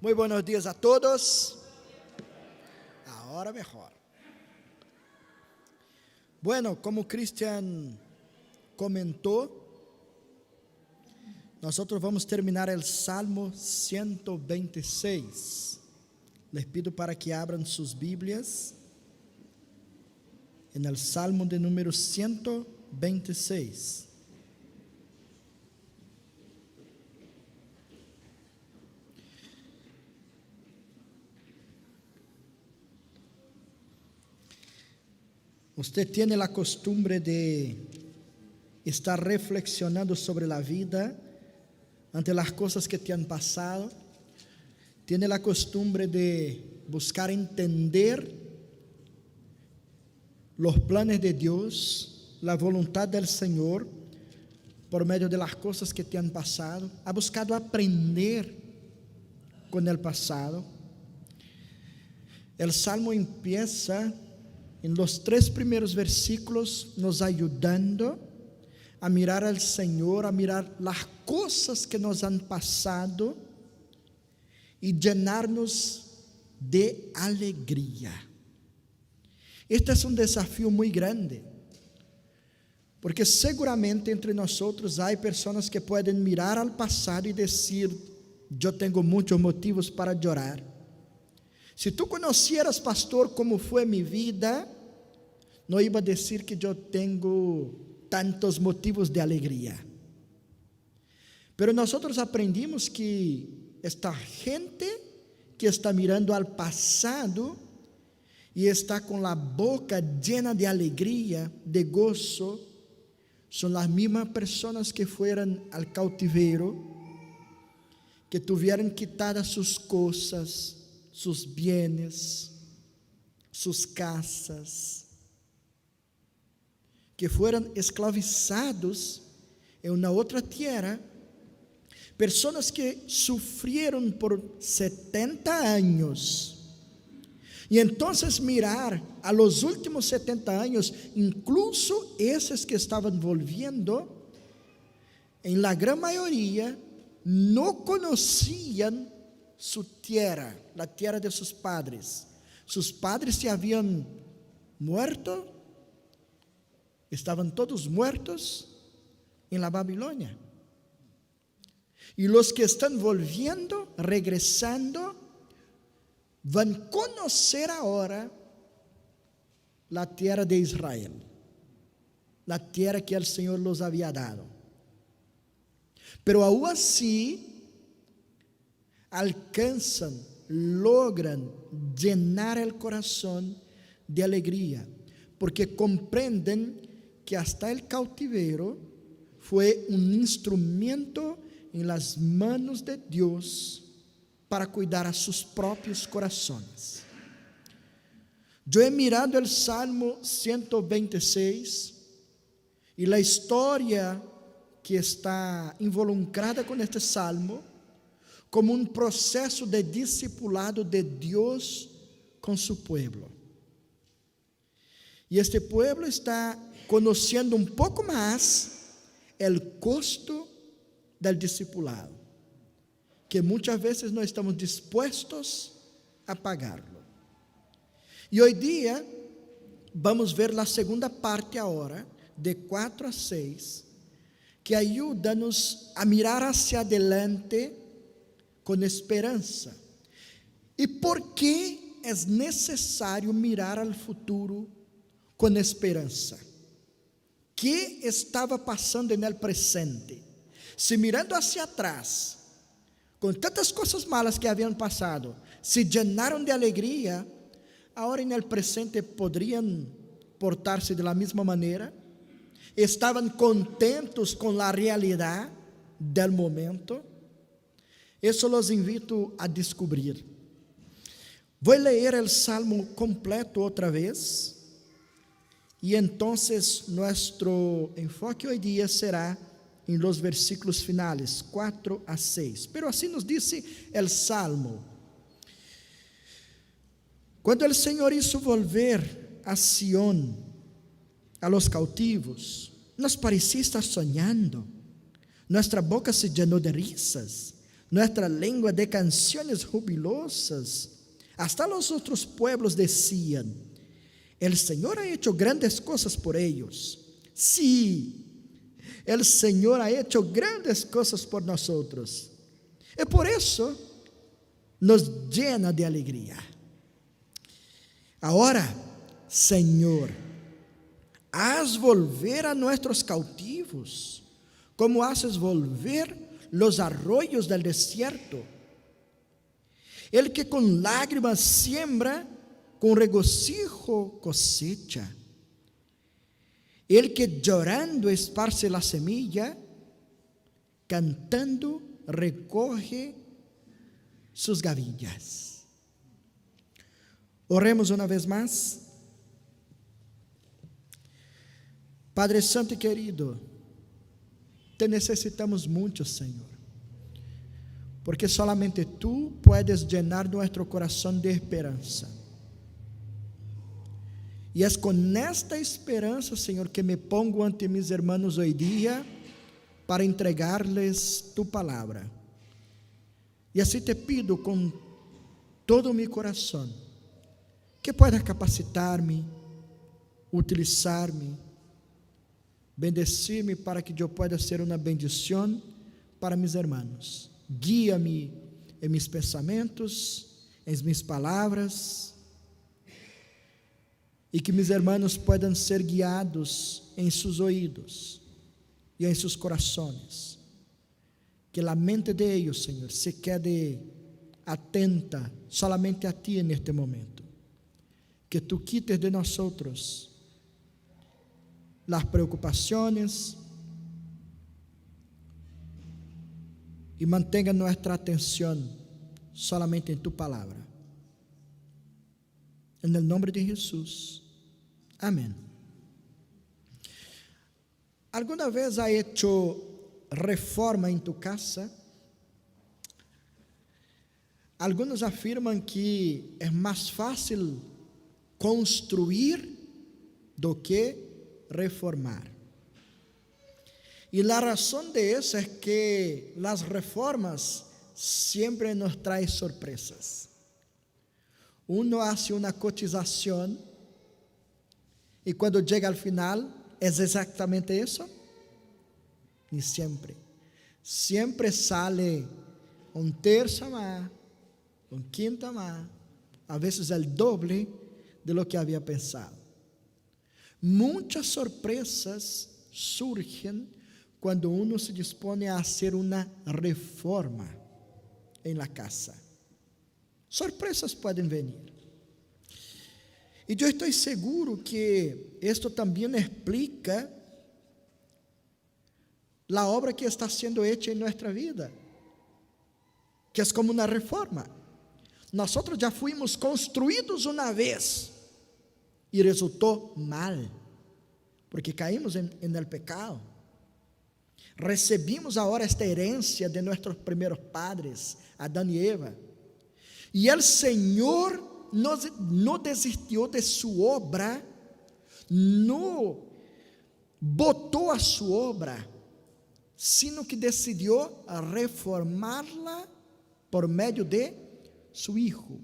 Muy buenos días a todos. Ahora mejor. Bueno, como Cristian comentó, nosotros vamos a terminar el Salmo 126. Les pido para que abran sus Biblias en el Salmo de número 126. Usted tiene la costumbre de estar reflexionando sobre la vida ante las cosas que te han pasado. Tiene la costumbre de buscar entender los planes de Dios, la voluntad del Señor por medio de las cosas que te han pasado. Ha buscado aprender con el pasado. El Salmo empieza en los 3 primeros versículos nos ayudando a mirar al Señor, a mirar las cosas que nos han pasado y llenarnos de alegría. Este es un desafío muy grande, porque seguramente entre nosotros hay personas que pueden mirar al pasado y decir: yo tengo muchos motivos para llorar. Si tú conocieras, pastor, cómo fue mi vida, no iba a decir que yo tengo tantos motivos de alegría. Pero nosotros aprendimos que esta gente que está mirando al pasado y está con la boca llena de alegría, de gozo, son las mismas personas que fueron al cautiverio, que tuvieron quitadas sus cosas, sus bienes, sus casas, que fueron esclavizados en una otra tierra, personas que sufrieron por 70 años, y entonces mirar a los últimos 70 años, incluso esos que estaban volviendo, en la gran mayoría no conocían su tierra, la tierra de sus padres. Sus padres se habían muerto, estaban todos muertos en la Babilonia. Y los que están volviendo, regresando, van a conocer ahora la tierra de Israel, la tierra que el Señor los había dado. Pero aún así, alcanzan, logran llenar el corazón de alegría, porque comprenden que hasta el cautiverio fue un instrumento en las manos de Dios para cuidar a sus propios corazones. Yo he mirado el Salmo 126 y la historia que está involucrada con este salmo como un proceso de discipulado de Dios con su pueblo. Y este pueblo está conociendo un poco más el costo del discipulado, que muchas veces no estamos dispuestos a pagarlo. Y hoy día vamos a ver la segunda parte ahora, de 4 a 6, que ayuda-nos a mirar hacia adelante con esperança. E por que é necessário mirar ao futuro com esperança? Que estava passando no presente? Se mirando hacia atrás, com tantas coisas malas que haviam passado, se llenaram de alegria, agora no presente poderiam portar-se de la mesma maneira? Estavam contentos com a realidade del momento? Isso los invito a descobrir. Vou ler o Salmo completo outra vez, e então nosso enfoque hoje dia será em los versículos finales, 4 a 6. Pero assim nos dice el Salmo: quando o Senhor hizo volver a Sión a los cautivos, nos parecía estar soñando. Nuestra boca se llenó de risas. nuestra lengua de canciones jubilosas. Hasta los otros pueblos decían: el Señor ha hecho grandes cosas por ellos. Sí, el Señor ha hecho grandes cosas por nosotros. Y por eso nos llena de alegría. Ahora, Señor, haz volver a nuestros cautivos, como haces volver los arroyos del desierto. El que con lágrimas siembra, con regocijo cosecha. El que llorando esparce la semilla, cantando recoge sus gavillas. Oremos una vez más. Padre Santo y querido, te necesitamos mucho, Señor, porque solamente tú puedes llenar nuestro corazón de esperanza. Y es con esta esperanza, Señor, que me pongo ante mis hermanos hoy día para entregarles tu palabra. Y así te pido con todo mi corazón que puedas capacitar-me, utilizar-me, bendecir-me para que eu pueda ser uma bendição para mis hermanos. Guía-me em mis pensamentos, em mis palavras, e que mis hermanos puedan ser guiados em seus ouvidos e em seus corações. Que a mente de ellos, Senhor, se quede atenta solamente a ti neste momento. Que tu quites de nosotros las preocupaciones y mantenga nuestra atención solamente en tu palabra. En el nombre de Jesús. Amén. ¿Alguna vez has hecho reforma en tu casa? Algunos afirman que es más fácil construir do que reformar. Y la razón de eso es que las reformas siempre nos traen sorpresas. Uno hace una cotización y cuando llega al final, ¿es exactamente eso? Y siempre sale un tercio más, un quinto más, a veces el doble de lo que había pensado. Muchas sorpresas surgen cuando uno se dispone a hacer una reforma en la casa. Sorpresas pueden venir. Y yo estoy seguro que esto también explica la obra que está siendo hecha en nuestra vida, que es como una reforma. Nosotros ya fuimos construidos una vez y resultó mal, porque caímos en el pecado. Recebimos ahora esta herencia de nuestros primeros padres, Adán y Eva. Y el Señor no desistió de su obra, no botó a su obra, sino que decidió reformarla por medio de su Hijo.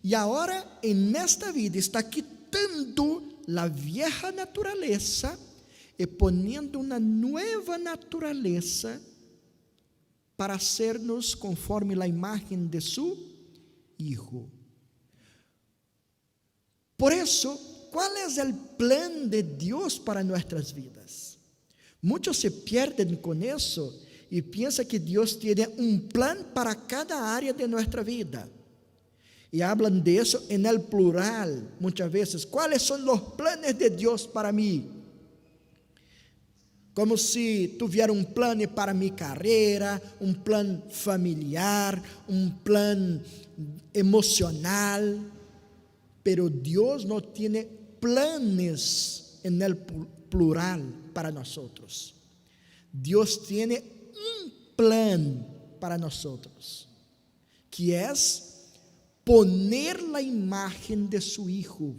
Y ahora en esta vida está quitando la vieja naturaleza y poniendo una nueva naturaleza para hacernos conforme la imagen de su Hijo. Por eso, ¿cuál es el plan de Dios para nuestras vidas? Muchos se pierden con eso y piensan que Dios tiene un plan para cada área de nuestra vida. Y hablan de eso en el plural muchas veces. ¿Cuáles son los planes de Dios para mí? Como si tuviera un plan para mi carrera, un plan familiar, un plan emocional. Pero Dios no tiene planes en el plural para nosotros. Dios tiene un plan para nosotros, que es poner la imagen de su Hijo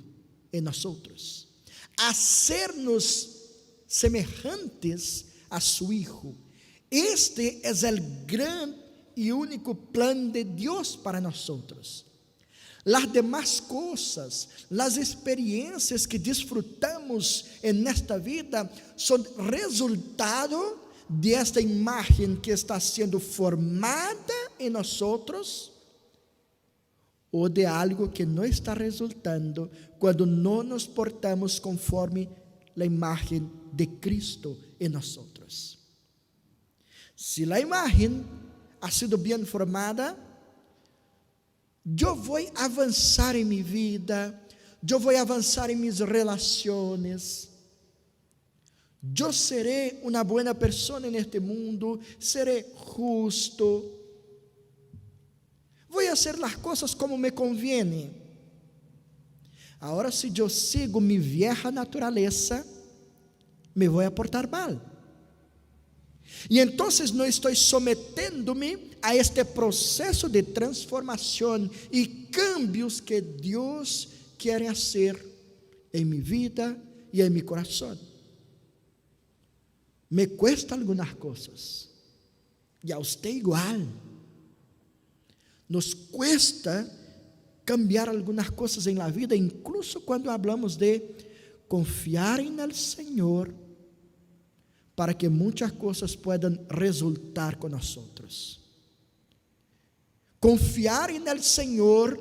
en nosotros, hacernos semejantes a su Hijo. Este es el gran y único plan de Dios para nosotros. Las demás cosas, las experiencias que disfrutamos en esta vida son resultado de esta imagen que está siendo formada en nosotros, o de algo que no está resultando cuando no nos portamos conforme la imagen de Cristo en nosotros. Si la imagen ha sido bien formada, yo voy a avanzar en mi vida, yo voy a avanzar en mis relaciones, yo seré una buena persona en este mundo, seré justo, voy a hacer las cosas como me conviene. Ahora, si yo sigo mi vieja naturaleza, me voy a portar mal. Y entonces no estoy sometiéndome a este proceso de transformación y cambios que Dios quiere hacer en mi vida y en mi corazón. Me cuesta algunas cosas, y a usted igual. Nos cuesta cambiar algunas cosas en la vida, incluso cuando hablamos de confiar en el Señor, para que muchas cosas puedan resultar con nosotros. Confiar en el Señor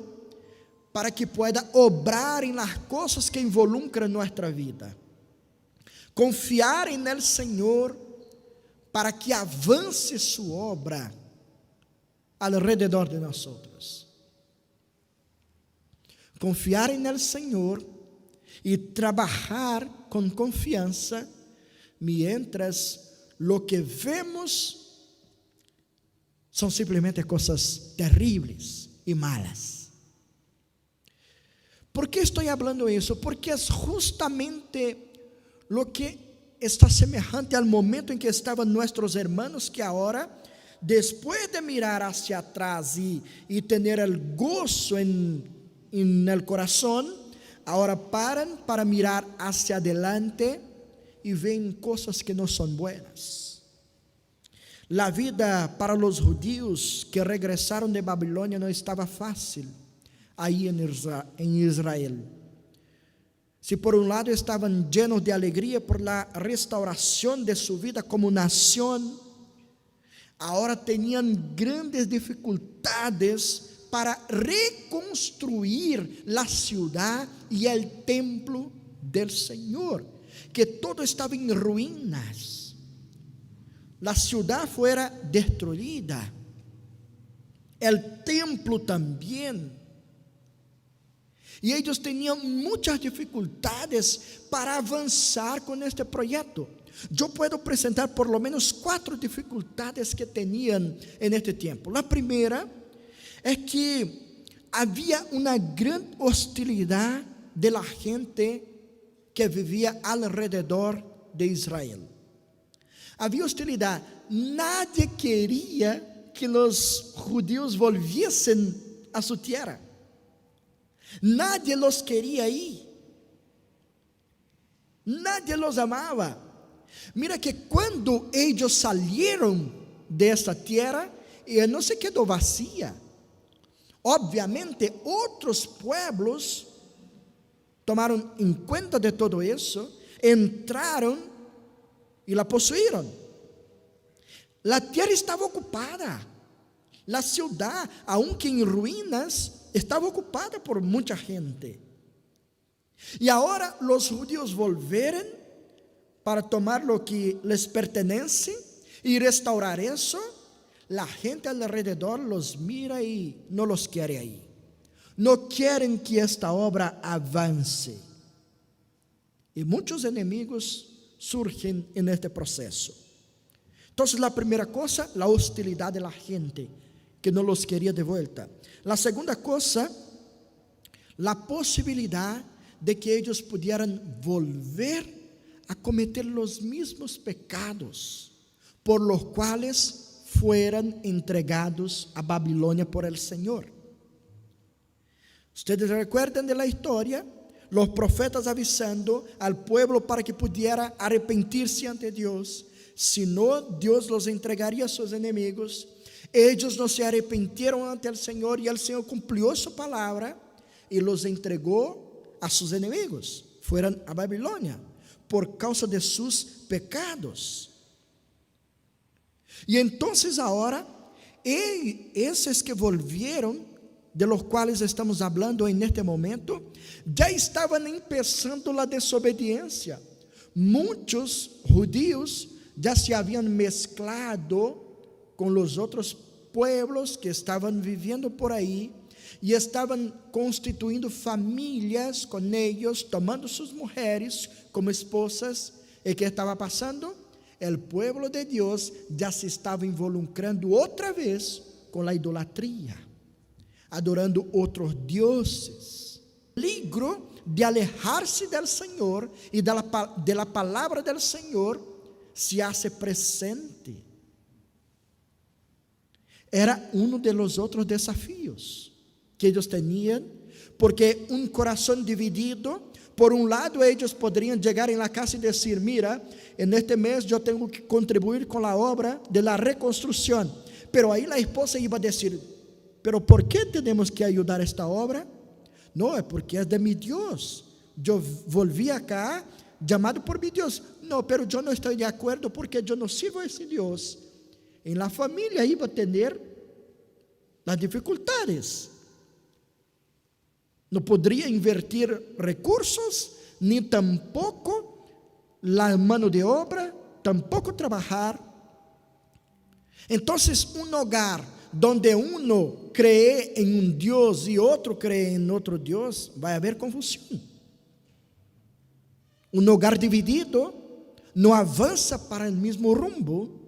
para que pueda obrar en las cosas que involucran nuestra vida. Confiar en el Señor para que avance su obra alrededor de nosotros. Confiar en el Señor y trabajar con confianza mientras lo que vemos son simplemente cosas terribles y malas. ¿Por qué estoy hablando eso? Porque es justamente lo que está semejante al momento en que estaban nuestros hermanos, que ahora, después de mirar hacia atrás y tener el gozo en el corazón, ahora paran para mirar hacia adelante y ven cosas que no son buenas. La vida para los judíos que regresaron de Babilonia no estaba fácil ahí en Israel. Si por un lado estaban llenos de alegría por la restauración de su vida como nación, ahora tenían grandes dificultades para reconstruir la ciudad y el templo del Señor, que todo estaba en ruinas. La ciudad fuera destruida, el templo también. Y ellos tenían muchas dificultades para avanzar con este proyecto. Yo puedo presentar por lo menos 4 dificultades que tenían en este tiempo. La primera es que había una gran hostilidad de la gente que vivía alrededor de Israel. Había hostilidad. Nadie quería que los judíos volviesen a su tierra. Nadie los quería ahí. Nadie los amaba. Mira que cuando ellos salieron de esta tierra, ella no se quedó vacía. Obviamente otros pueblos tomaron en cuenta de todo eso, entraron y la poseyeron. La tierra estaba ocupada. La ciudad, aunque en ruinas, estaba ocupada por mucha gente. Y ahora los judíos volvieron para tomar lo que les pertenece y restaurar eso. La gente alrededor los mira y no los quiere ahí. No quieren que esta obra avance. Y muchos enemigos surgen en este proceso. Entonces, la primera cosa, la hostilidad de la gente que no los quería de vuelta. La segunda cosa, la posibilidad de que ellos pudieran volver a cometer los mismos pecados por los cuales fueran entregados a Babilonia por el Señor. Ustedes recuerdan de la historia, los profetas avisando al pueblo para que pudiera arrepentirse ante Dios, si no, Dios los entregaría a sus enemigos. Ellos no se arrepintieron ante el Señor, y el Señor cumplió su palabra y los entregó a sus enemigos, fueron a Babilonia, por causa de sus pecados. Y entonces ahora, esos que volvieron, de los cuales estamos hablando en este momento, ya estaban empezando la desobediencia. Muchos judíos ya se habían mezclado con los otros pueblos que estaban viviendo por ahí, y estaban constituindo famílias com eles, tomando suas mulheres como esposas. E que estava passando? O povo de Deus já se estava involucrando outra vez com a idolatria, adorando outros dioses. Peligro de alejar-se do Senhor e da palavra do Senhor se hace presente. Era um dos outros desafios que eles tinham, porque coração dividido, por lado, eles poderiam chegar em la casa e dizer: mira, este mês eu tenho que contribuir com a obra de la reconstrução. Pero aí a esposa ia dizer: pero por que temos que ajudar esta obra? Não, é porque é de mi Deus. Eu volvi acá, chamado por mi Deus. Não, pero eu não estou de acordo, porque eu não sirvo a esse Deus. Em la família ia ter as dificuldades. Não poderia invertir recursos, nem tampouco a mão de obra, tampouco trabalhar. Então, hogar donde uno cree em Deus e outro cree em outro Deus, vai haver confusão. Hogar dividido não avança para o mesmo rumbo.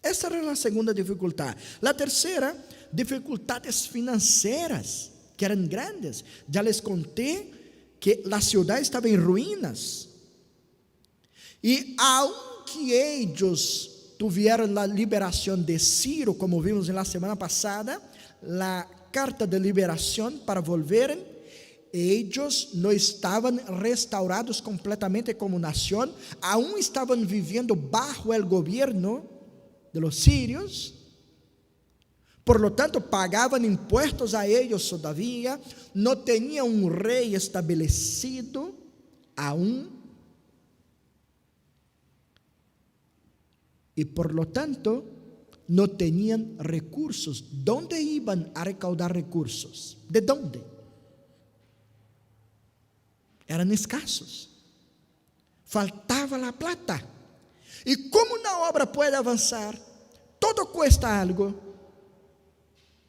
Essa era a segunda dificuldade. A terceira, dificuldades financeiras, que eram grandes. Já les contei que a cidade estava em ruínas. E aunque eles tiveram a liberação de Ciro, como vimos na semana passada, a carta de liberação para volverem, eles não estavam restaurados completamente como nação, aún estavam vivendo bajo o governo de los sírios. Por lo tanto, pagavam impuestos a ellos todavía, não tinham rei estabelecido aún, e por lo tanto, não tinham recursos. ¿Dónde iban a recaudar recursos? ¿De dónde? Eram escassos, faltava a plata. E como uma obra pode avançar? Todo cuesta algo.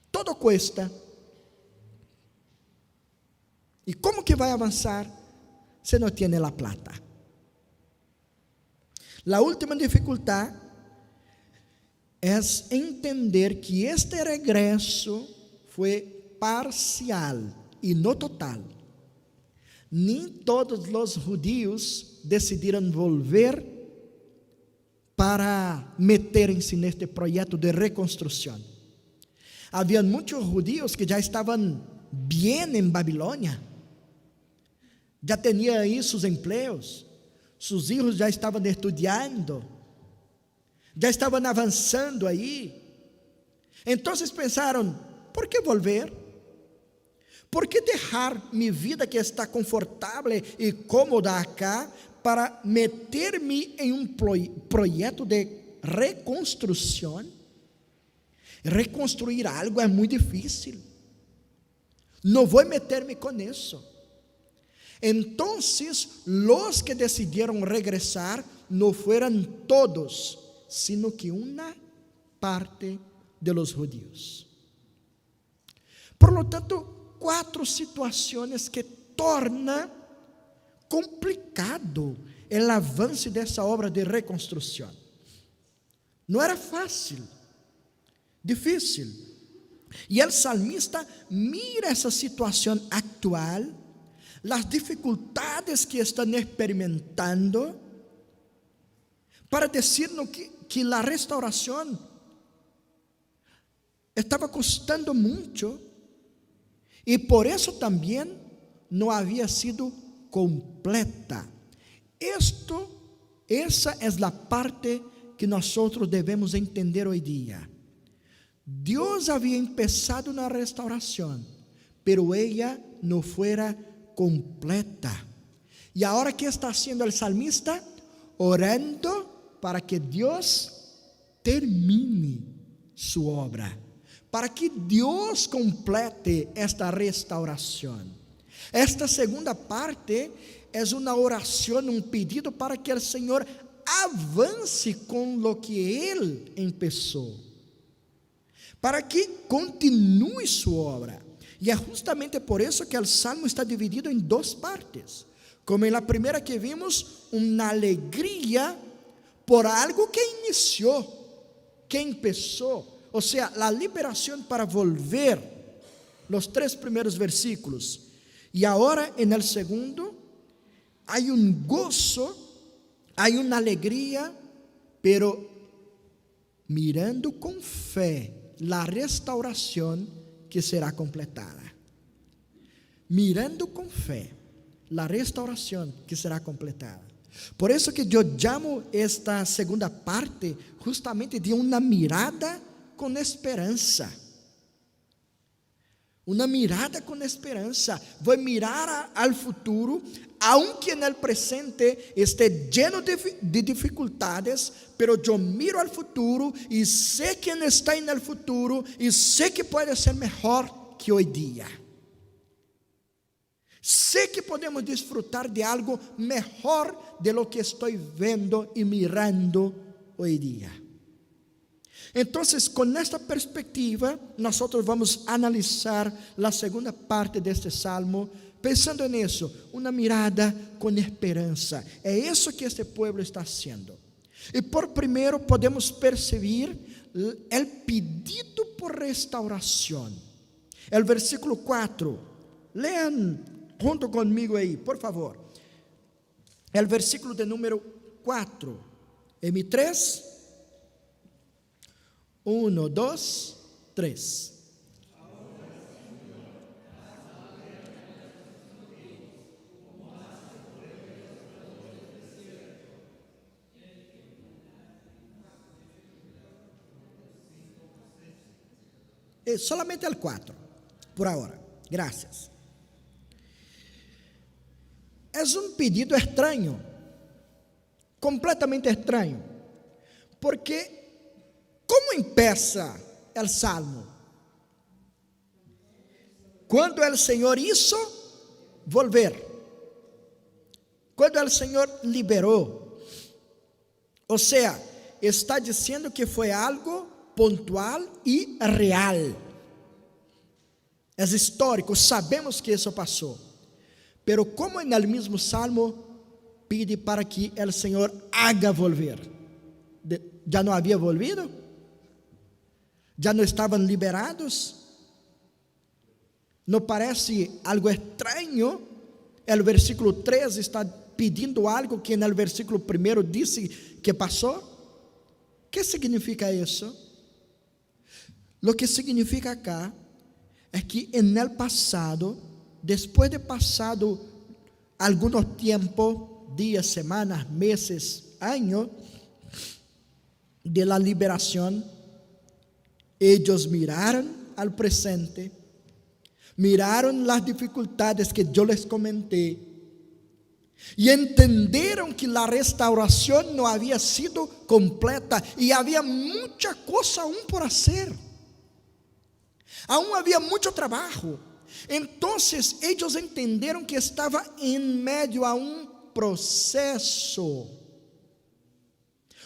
Todo cuesta. E como que vai avançar se não tem a plata? A última dificuldade é entender que este regresso foi parcial e não total. Nem todos os judíos decidiram volver para meterem-se neste projeto de reconstrução. Havia muitos judíos que já estavam bem em Babilônia, já tinham aí seus empregos, seus filhos já estavam estudando, já estavam avançando aí. Então pensaram: por que volver? Por que deixar minha vida, que está confortável e cômoda acá, para meter-me em projeto de reconstrução? Reconstruir algo é muito difícil. Não vou meter-me com isso. Então, os que decidiram regressar não foram todos, sino que uma parte de los judíos. Por lo tanto, 4 situações que tornam complicado o avanço dessa obra de reconstrução. Não era fácil, difícil. E o salmista mira essa situação atual, as dificuldades que estão experimentando, para dizer-nos que a restauração estava custando muito, e por isso também não havia sido completa. Essa é a parte que nosotros debemos entender hoy día. Dios había empezado una restauración, pero ella no fuera completa. Y ahora, ¿qué está haciendo el salmista? Orando para que Dios termine su obra, para que Dios complete esta restauración. Esta segunda parte es una oración, un pedido para que el Señor avance con lo que Él empezó, para que continúe su obra. Y es justamente por eso que el Salmo está dividido en dos partes. Como en la primera que vimos, una alegría por algo que inició, que empezó. O sea, la liberación para volver, los 3 primeros versículos. Y ahora en el segundo, hay un gozo, hay una alegría, pero mirando con fe la restauración que será completada. Mirando con fe la restauración que será completada. Por eso que yo llamo esta segunda parte justamente de una mirada con esperanza. Una mirada con esperanza. Voy a mirar al futuro, aunque en el presente esté lleno de dificultades, pero yo miro al futuro y sé quién está en el futuro y sé que puede ser mejor que hoy día. Sé que podemos disfrutar de algo mejor de lo que estoy viendo y mirando hoy día. Entonces, con esta perspectiva, nosotros vamos a analizar la segunda parte de este salmo, pensando en eso, una mirada con esperanza. Es eso que este pueblo está haciendo. Y por primero podemos percibir el pedido por restauración. El versículo 4, lean junto conmigo aí, por favor. El versículo de número 4. M3. 1, 2, 3. Solamente el 4, por ahora. Gracias. Es un pedido extraño, completamente extraño, porque ¿cómo empieza el salmo? Cuando el Señor hizo volver, cuando el Señor liberó. O sea, está diciendo que fue algo puntual y real. Es histórico, sabemos que eso pasó. Pero como en el mismo salmo pide para que el Señor haga volver. ¿Ya no había volvido? ¿Ya no estaban liberados? ¿No parece algo extraño? El versículo 3 está pidiendo algo que en el versículo 1 dice que pasó. ¿Qué significa eso? Lo que significa acá es que en el pasado, después de pasado algunos tiempos, días, semanas, meses, años, de la liberación, ellos miraron al presente, miraron las dificultades que yo les comenté, y entendieron que la restauración no había sido completa, y había mucha cosa aún por hacer, aún había mucho trabajo. Entonces ellos entendieron que estaba en medio a un proceso.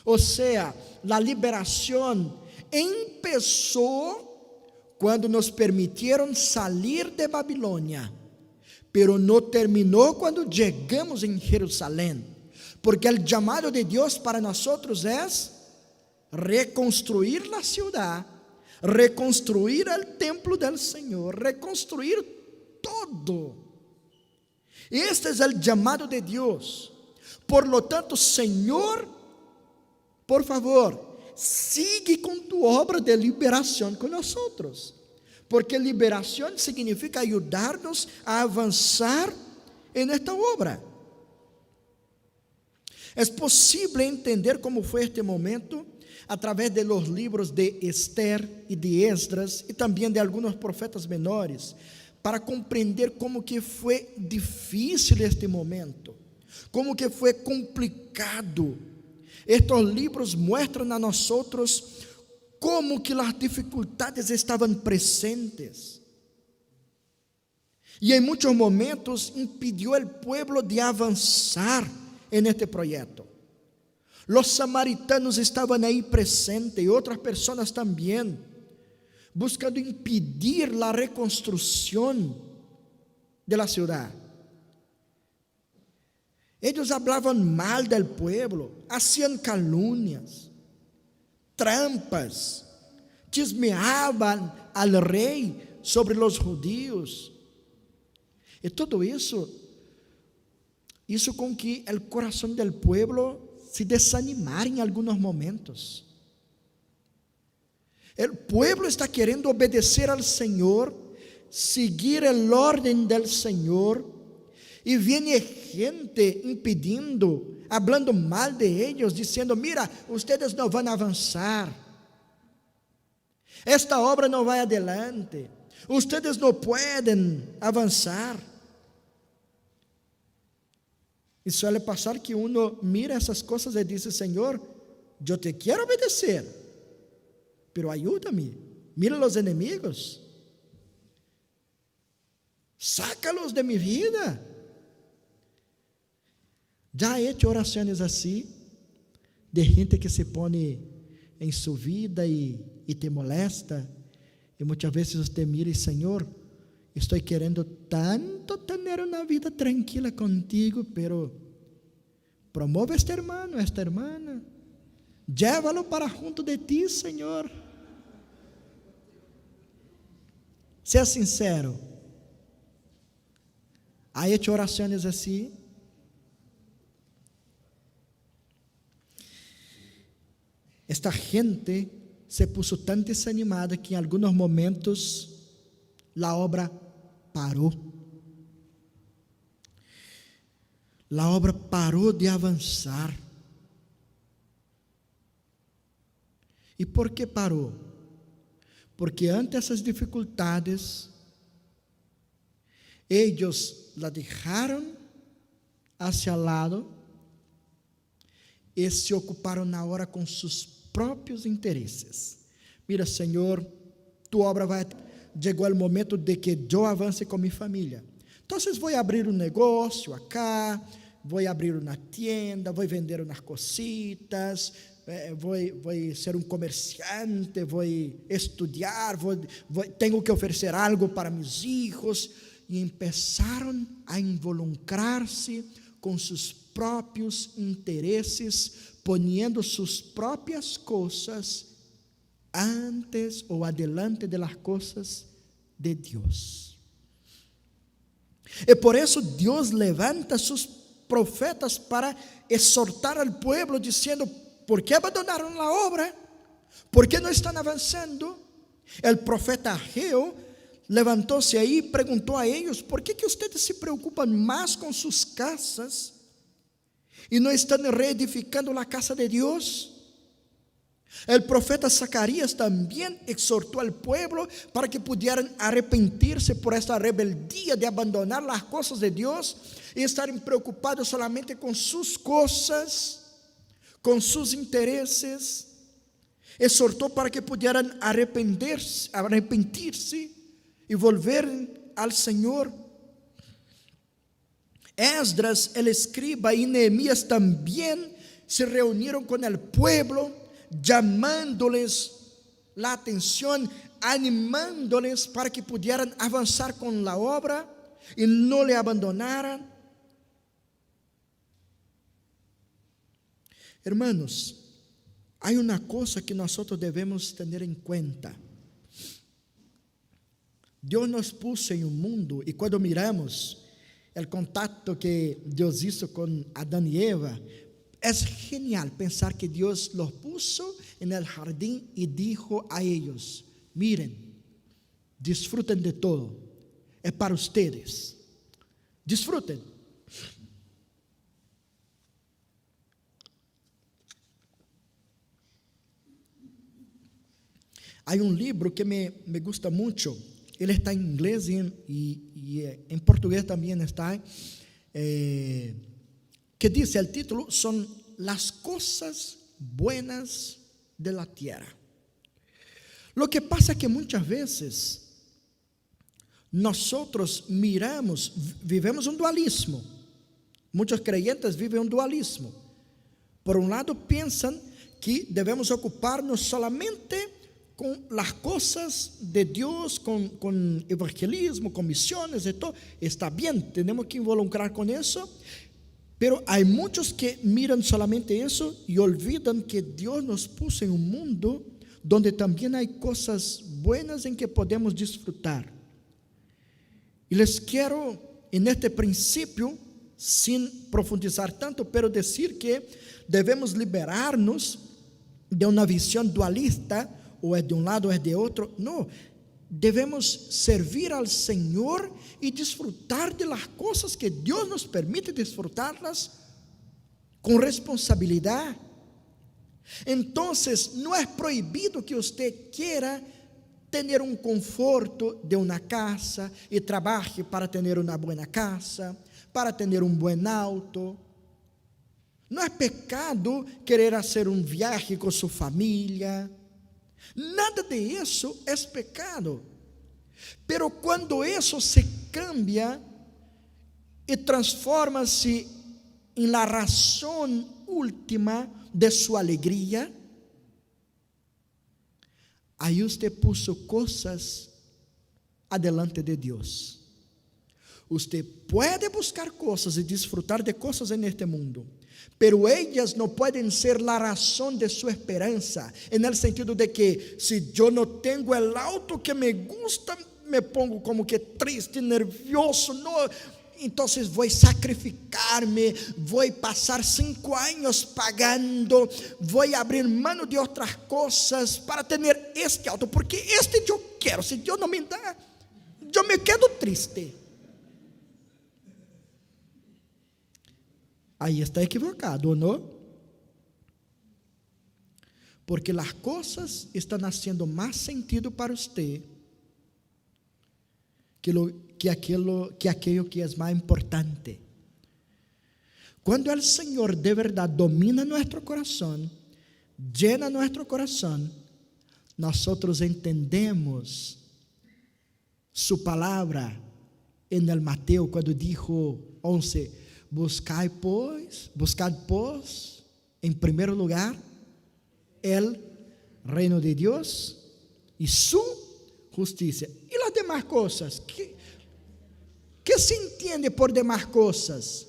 O sea, la liberación empezó cuando nos permitieron salir de Babilonia, pero no terminó cuando llegamos en Jerusalén, porque el llamado de Dios para nosotros es reconstruir la ciudad, reconstruir el templo del Señor, reconstruir todo. Este es el llamado de Dios. Por lo tanto, Señor, por favor, sigue con tu obra de liberación con nosotros, porque liberación significa ayudarnos a avanzar en esta obra. Es posible entender cómo fue este momento a través de los libros de Esther y de Esdras y también de algunos profetas menores, para comprender cómo que fue difícil este momento, cómo que fue complicado. Estos libros muestran a nosotros cómo que las dificultades estaban presentes. Y en muchos momentos impidió al pueblo de avanzar en este proyecto. Los samaritanos estaban ahí presentes y otras personas también, buscando impedir la reconstrucción de la ciudad. Ellos hablaban mal del pueblo, hacían calumnias, trampas, chismeaban al rey sobre los judíos. Y todo eso hizo con que el corazón del pueblo se desanimara en algunos momentos. El pueblo está queriendo obedecer al Señor, seguir el orden del Señor, y viene gente impedindo, hablando mal de ellos, diciendo: mira, ustedes no van a avanzar, esta obra no va adelante, ustedes no pueden avanzar. Y suele pasar que uno mira esas cosas y dice: Señor, yo te quiero obedecer, pero ayúdame, mira los enemigos, sácalos de mi vida. Ya he hecho oraciones así, de gente que se pone en su vida y te molesta, y muchas veces usted mira y: Señor, estoy queriendo tanto tener una vida tranquila contigo, pero promueve a este hermano, a esta hermana, llévalo para junto de ti, Señor. Sea sincero, ¿ha hecho oraciones así? Esta gente se puso tan desanimada que en algunos momentos la obra paró. La obra paró de avanzar. ¿Y por qué paró? Porque ante esas dificultades, ellos la dejaron hacia el lado y se ocuparon ahora con sus propios intereses. Mira, Señor, tu obra vai... Llegou o momento de que eu avance com minha família. Então, vou abrir um negócio acá, vou abrir uma tienda, vou vender umas cositas, vou ser um comerciante, vou estudar, tenho que oferecer algo para meus filhos. E começaram a involucrar-se com seus próprios interesses, poniendo suas próprias coisas antes o adelante de las cosas de Dios. Y por eso Dios levanta sus profetas para exhortar al pueblo diciendo: ¿por qué abandonaron la obra? ¿Por qué no están avanzando? El profeta Ageo levantóse ahí y preguntó a ellos: ¿por qué que ustedes se preocupan más con sus casas y no están reedificando la casa de Dios? El profeta Zacarías también exhortó al pueblo para que pudieran arrepentirse por esta rebeldía de abandonar las cosas de Dios y estar preocupados solamente con sus cosas, con sus intereses. Exhortó para que pudieran arrepentirse y volver al Señor. Esdras, el escriba, y Nehemías también se reunieron con el pueblo, llamándoles la atención, animándoles para que pudieran avanzar con la obra y no le abandonaran. Hermanos, hay una cosa que nosotros debemos tener en cuenta. Dios nos puso en un mundo, y cuando miramos el contacto que Dios hizo con Adán y Eva, es genial pensar que Dios los puso en el jardín y dijo a ellos: miren, disfruten de todo, es para ustedes, disfruten. Hay un libro que me gusta mucho. Él está en inglés y en portugués también está. Que dice, el título son Las cosas buenas de la tierra. Lo que pasa es que muchas veces nosotros vivemos un dualismo. Muchos creyentes viven un dualismo. Por un lado piensan que debemos ocuparnos solamente con las cosas de Dios, con evangelismo, con misiones y todo. Está bien, tenemos que involucrar con eso, pero hay muchos que miran solamente eso y olvidan que Dios nos puso en un mundo donde también hay cosas buenas en que podemos disfrutar. Y les quiero en este principio, sin profundizar tanto, pero decir que debemos liberarnos de una visión dualista, o es de un lado o es de otro. No, debemos servir al Señor y disfrutar de las cosas que Dios nos permite disfrutarlas con responsabilidad. Entonces, no es prohibido que usted quiera tener un conforto de una casa y trabaje para tener una buena casa, para tener un buen auto. No es pecado querer hacer un viaje con su familia. Nada de eso es pecado. Pero cuando eso se cambia y transforma-se en la razón última de su alegría, ahí usted puso cosas adelante de Dios. Usted puede buscar cosas y disfrutar de cosas en este mundo, pero ellas no pueden ser la razón de su esperanza, en el sentido de que si yo no tengo el auto que me gusta, me pongo como que triste, nervioso, no, entonces voy a sacrificarme, voy a pasar 5 años pagando, voy a abrir mano de otras cosas para tener este auto, porque este yo quiero, si Dios no me da, yo me quedo triste. Ahí está equivocado, ¿no? Porque las cosas están haciendo más sentido para usted que aquello que es más importante. Cuando el Señor de verdad domina nuestro corazón, llena nuestro corazón, nosotros entendemos su palabra en el Mateo cuando dijo 11, buscad pues en primer lugar el reino de Dios y su justicia. Y las demás cosas, ¿qué se entiende por demás cosas?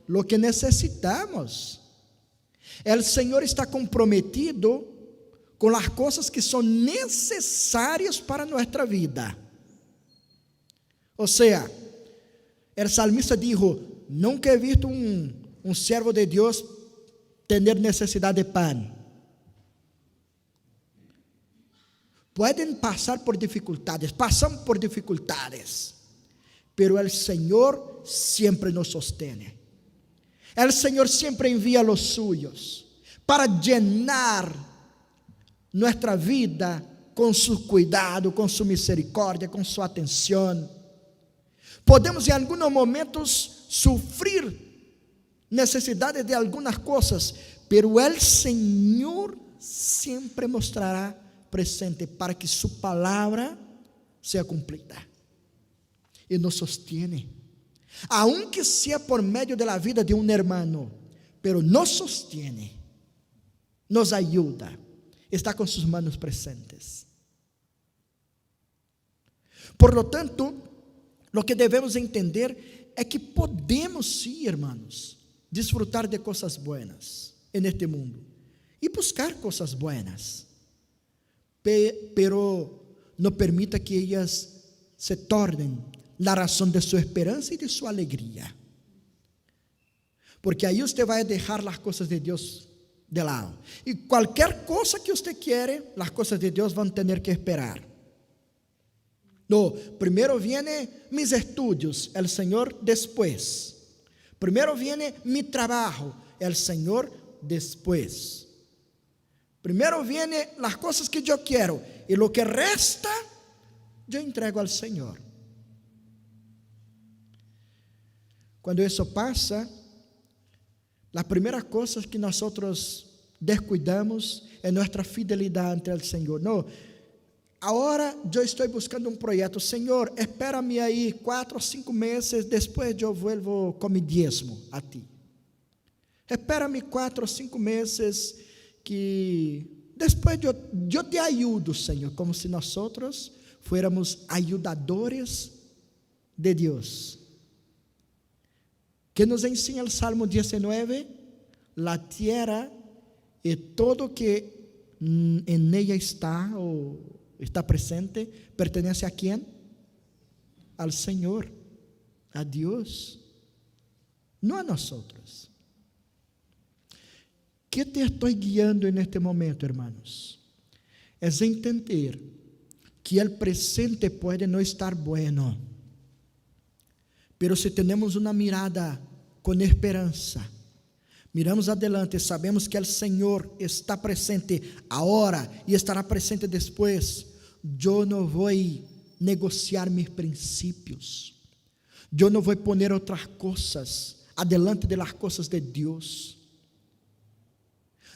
Lo que necesitamos. El Señor está comprometido con las cosas que son necesarias para nuestra vida. O sea, el salmista dijo, nunca he visto un siervo de Dios tener necesidad de pan. Pueden pasar por dificultades, pasan por dificultades, pero el Señor siempre nos sostiene. El Señor siempre envía a los suyos para llenar nuestra vida con su cuidado, con su misericordia, con su atención. Podemos en algunos momentos sufrir necesidades de algunas cosas, pero el Señor siempre mostrará presente para que su palabra sea cumplida. Y nos sostiene, aunque sea por medio de la vida de un hermano, pero nos sostiene, nos ayuda, está con sus manos presentes. Por lo tanto, lo que debemos entender es que podemos, sí, hermanos, disfrutar de cosas buenas en este mundo y buscar cosas buenas, pero no permita que ellas se tornen la razón de su esperanza y de su alegría, porque ahí usted va a dejar las cosas de Dios de lado, y cualquier cosa que usted quiere, las cosas de Dios van a tener que esperar. No, primero viene mis estudios, el Señor después. Primero viene mi trabajo, el Señor después. Primero vienen las cosas que yo quiero, y lo que resta yo entrego al Señor. Cuando eso pasa, las primeras cosas que nosotros descuidamos es nuestra fidelidad ante el Señor. No, ahora yo estoy buscando un proyecto. Señor, espérame ahí 4 o 5 meses, después yo vuelvo con mi diezmo a ti. Espérame 4 o 5 meses que después yo te ayudo, Señor, como si nosotros fuéramos ayudadores de Dios. ¿Qué nos enseña el Salmo 19? La tierra y todo que en ella está o está presente, ¿pertenece a quién? Al Señor, a Dios, no a nosotros. ¿Qué te estoy guiando en este momento, hermanos? Es entender que el presente puede no estar bueno, pero si tenemos una mirada con esperanza, miramos adelante, sabemos que el Señor está presente ahora y estará presente después. Yo no voy a negociar mis principios, yo no voy a poner otras cosas adelante de las cosas de Dios.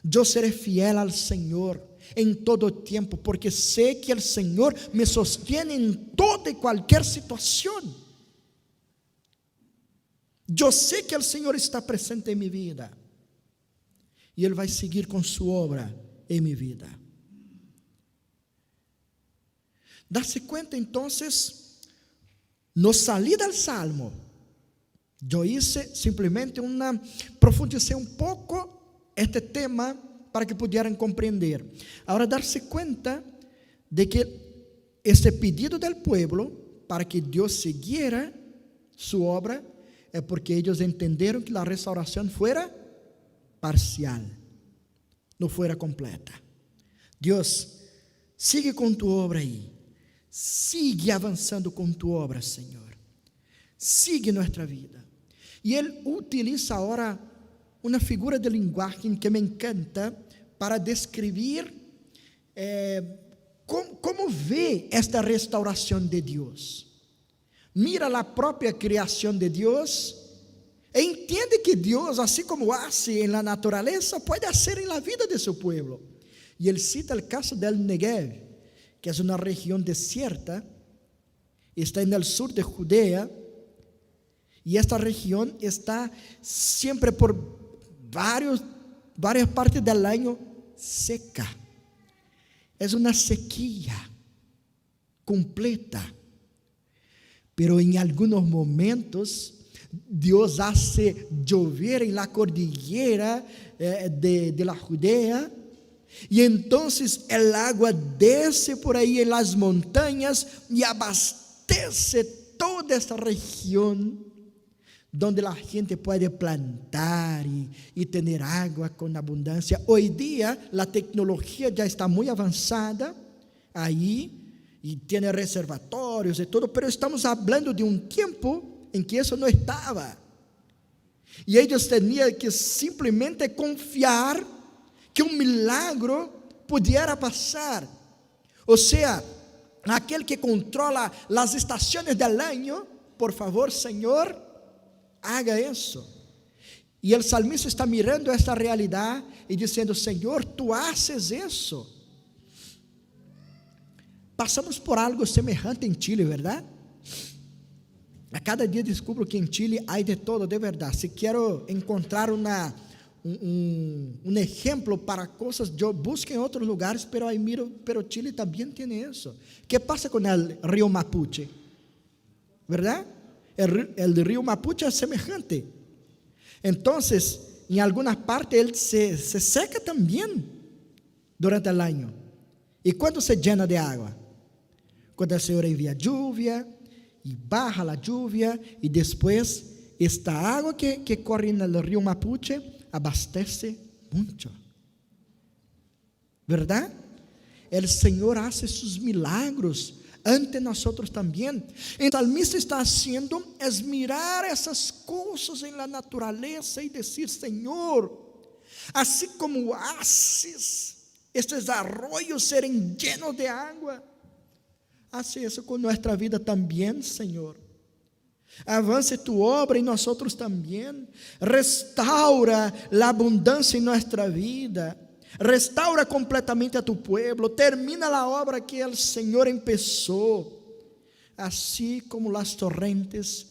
Yo seré fiel al Señor en todo tiempo, porque sé que el Señor me sostiene en toda y cualquier situación. Yo sé que el Señor está presente en mi vida y Él va a seguir con su obra en mi vida. Darse cuenta entonces, no salí del Salmo, yo hice simplemente profundicé un poco este tema para que pudieran comprender. Ahora darse cuenta de que este pedido del pueblo para que Dios siguiera su obra es porque ellos entendieron que la restauración fuera parcial, no fuera completa. Dios, sigue con tu obra ahí, sigue avanzando con tu obra, Señor, sigue nuestra vida. Y Él utiliza ahora una figura de lenguaje que me encanta para describir cómo ve esta restauración de Dios. Mira la propia creación de Dios e entiende que Dios, así como hace en la naturaleza, puede hacer en la vida de su pueblo. Y Él cita el caso del Negev, que es una región desierta, está en el sur de Judea, y esta región está siempre por varias partes del año seca. Es una sequía completa. Pero en algunos momentos Dios hace llover en la cordillera de la Judea, y entonces el agua desce por ahí en las montañas y abastece toda esta región donde la gente puede plantar y tener agua con abundancia. Hoy día la tecnología ya está muy avanzada ahí, y tiene reservatorios y todo, pero estamos hablando de un tiempo en que eso no estaba, y ellos tenían que simplemente confiar que un milagro pudiera pasar. O sea, aquel que controla las estaciones del año, por favor, Señor, haga eso. Y el salmista está mirando esta realidad y diciendo: Señor, tú haces eso. Passamos por algo semejante em Chile, verdade? A cada dia descubro que em Chile há de todo, de verdade. Se quero encontrar um exemplo para coisas, eu busco em outros lugares, pero aí miro, pero Chile também tem isso. Que passa com o rio Mapuche? Verdade? O rio Mapuche é semejante. Então, em algumas partes, ele se seca também durante o ano. E quando se llena de água? Quando el Señor envía lluvia y baja la lluvia, y después esta agua que corre en el río Mapuche abastece mucho, ¿verdad? El Señor hace sus milagros ante nosotros también. El salmista está haciendo es mirar esas cosas en la naturaleza y decir: Señor, así como haces estos arroyos serem llenos de agua. Hace isso com nossa vida também, Senhor. Avance tu obra em nós também. Restaura a abundância em nossa vida. Restaura completamente a tu pueblo. Termina a obra que o Senhor empezou. Assim como as torrentes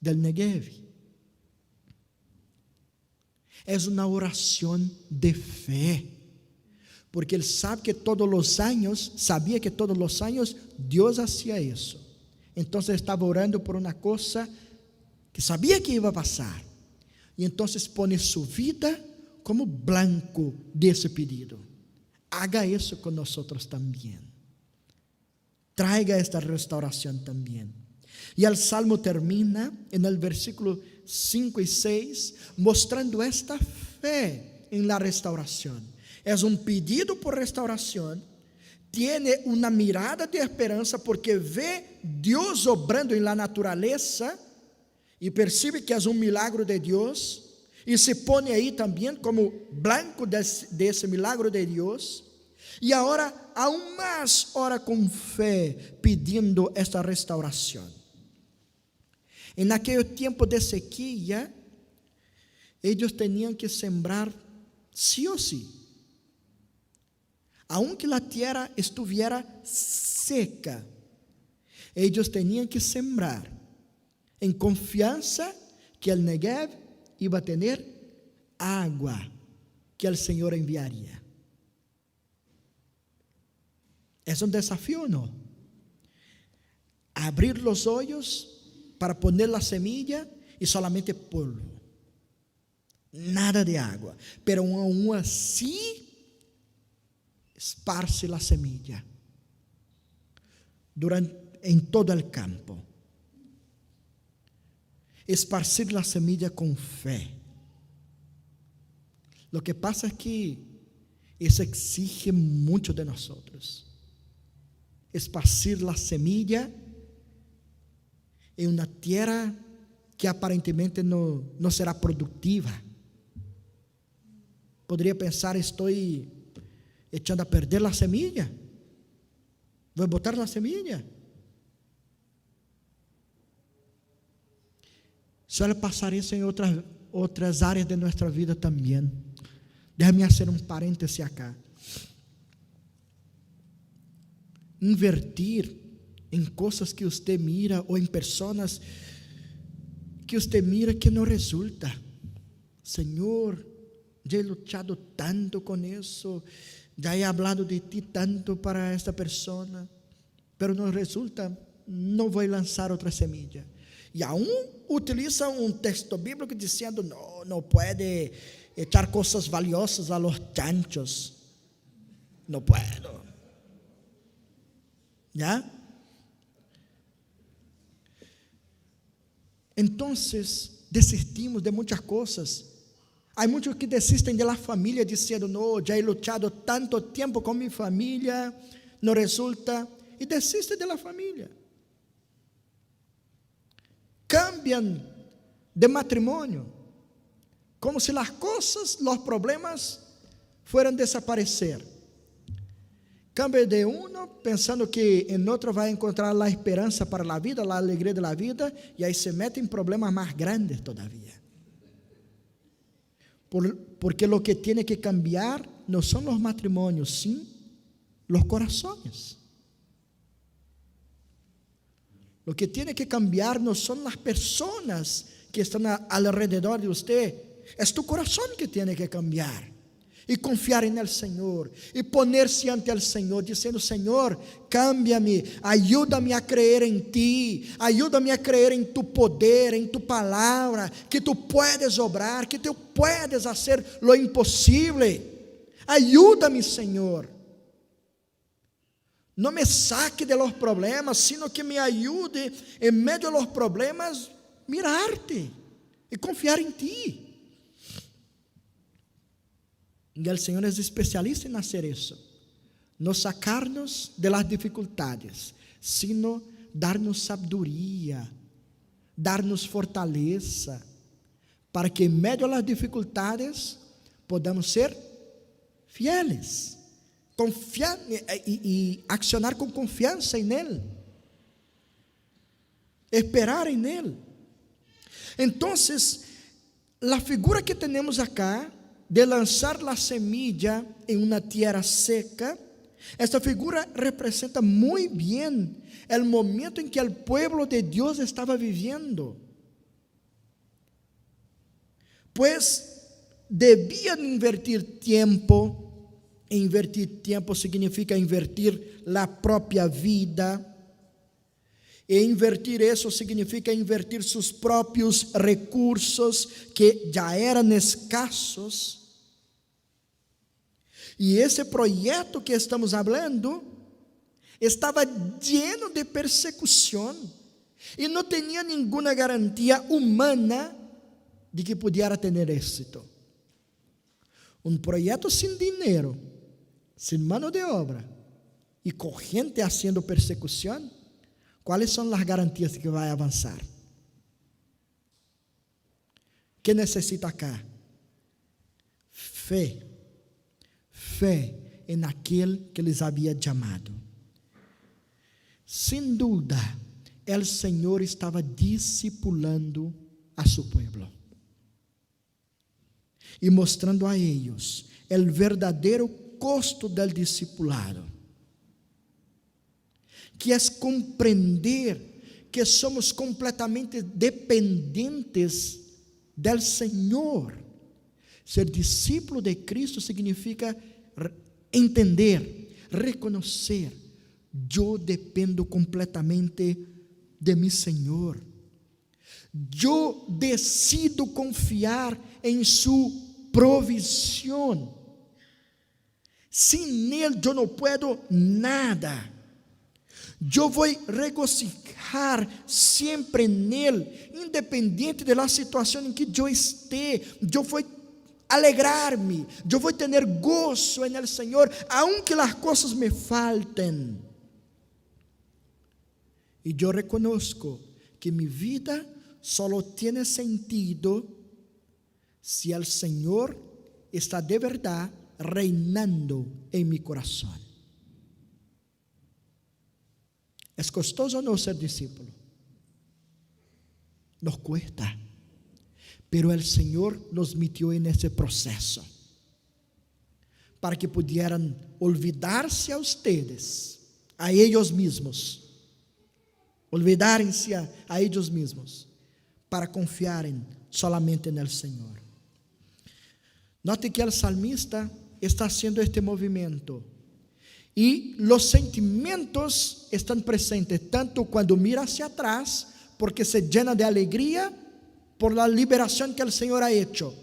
del Negev. É uma oração de fé. Porque ele sabe que todos os anos, sabia que todos os anos Deus hacía isso. Então estava orando por uma coisa que sabia que ia passar. E então põe sua vida como blanco desse pedido. Haga isso com nós também. Traiga esta restauração também. E o Salmo termina no versículo 5 e 6, mostrando esta fé em la restauração. É um pedido por restauração. Tiene uma mirada de esperança porque vê Deus obrando em la natureza e percebe que é um milagro de Deus e se põe aí também como blanco desse milagro de Deus. E agora, aún mais, ora com fé, pedindo esta restauração. Em aquele tempo de sequía, eles tinham que sembrar sí ou sí. Aunque a terra estuviera seca, eles tinham que sembrar em confiança que o Negev iba a ter água que o Senhor enviaria. É um desafio ou não? Abrir os olhos para poner a semilla e solamente polvo. Nada de água. Pero aún assim, esparce a semilla em todo o campo. Esparcir a semilla com fé. Lo que pasa es que isso exige muito de nós. Esparcir a semilla em uma terra que aparentemente não será produtiva. Poderia pensar, estou echando a perder a semilla. Vou botar a semilla. Suele passar isso em outras áreas de nossa vida também. Déjame fazer um parêntese acá. Invertir em coisas que você mira ou em pessoas que você mira que não resulta. Senhor, já he luchado tanto com isso, já he hablado de ti tanto para esta pessoa, pero não resulta, não vou lançar outra semilla. E aún utiliza um texto bíblico dizendo, não pode echar coisas valiosas a los chanchos. Não puedo. ¿Ya? Então, desistimos de muitas coisas. Há muitos que desistem de la família, dizendo, não, já he luchado tanto tempo com minha família, não resulta, e desistem de la família. Cambiam de matrimônio, como se as coisas, os problemas, fueran desaparecer. Cambia de uno, pensando que em outro vai encontrar a esperança para a vida, a alegria da vida, e aí se mete em problemas mais grandes todavía. Porque lo que tiene que cambiar não são os matrimônios, sim los corazones. Lo que tiene que cambiar não são as pessoas que estão alrededor de você, é tu coração que tiene que cambiar. E confiar en el Senhor, e poner-se ante el Senhor, dizendo, Senhor, cámbiame, ayúdame a creer em ti, ayúdame a creer em tu poder, em tu palavra, que tu puedes obrar, que tu puedes hacer lo imposible. Ayúdame, Senhor. Não me saque de los problemas, sino que me ayude en medio de los problemas, mirarte e confiar em ti. E o Senhor é especialista em fazer isso, não sacar-nos de las dificuldades, sino dar-nos sabedoria, dar-nos fortaleza, para que em meio das dificuldades podamos ser fieles, confiar y accionar con confianza en Él, esperar en Él. Entonces, la figura que tenemos acá de lanzar la semilla en una tierra seca, esta figura representa muy bien el momento en que el pueblo de Dios estaba viviendo. Pues debían invertir tiempo. Invertir tiempo significa invertir la propia vida. E invertir eso significa invertir sus propios recursos que ya eran escasos. E esse projeto que estamos hablando estava lleno de persecução e não tinha nenhuma garantia humana de que pudiera ter êxito. Um projeto sem dinheiro, sem mano de obra e com gente haciendo persecução, quais são as garantias de que vai avançar? Que necessita acá? Fé. Fé em aquele que les havia chamado. Sem dúvida, o Senhor estava discipulando a seu povo e mostrando a eles o verdadeiro custo do discipulado, que é compreender que somos completamente dependentes do Senhor. Ser discípulo de Cristo significa entender, reconhecer, eu dependo completamente de mi Senhor. Eu decido confiar em sua provisión. Sin Él eu não puedo nada. Eu vou regocijar sempre nele, independente da situação em que eu esteja. Eu vou alegrar-me, eu vou ter gozo no Senhor, aunque as coisas me faltem. E eu reconozco que minha vida só tem sentido se o Senhor está de verdade reinando em meu coração. É costoso ou não ser discípulo? Nos cuesta. Pero el Señor los metió en ese proceso para que pudieran olvidarse a ustedes, a ellos mismos, olvidarse a ellos mismos, para confiar solamente en el Señor. Note que el salmista está haciendo este movimiento y los sentimientos están presentes, tanto cuando mira hacia atrás, porque se llena de alegría por la liberación que el Señor ha hecho.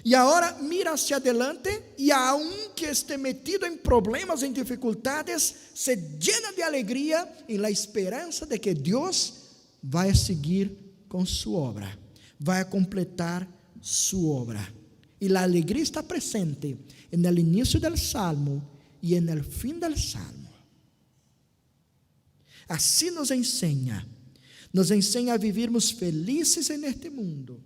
Y ahora mira hacia adelante y aunque esté metido en problemas, en dificultades, se llena de alegría en la esperanza de que Dios va a seguir con su obra, va a completar su obra. Y la alegría está presente en el inicio del Salmo y en el fin del Salmo. Así nos enseña a vivirmos felices en este mundo,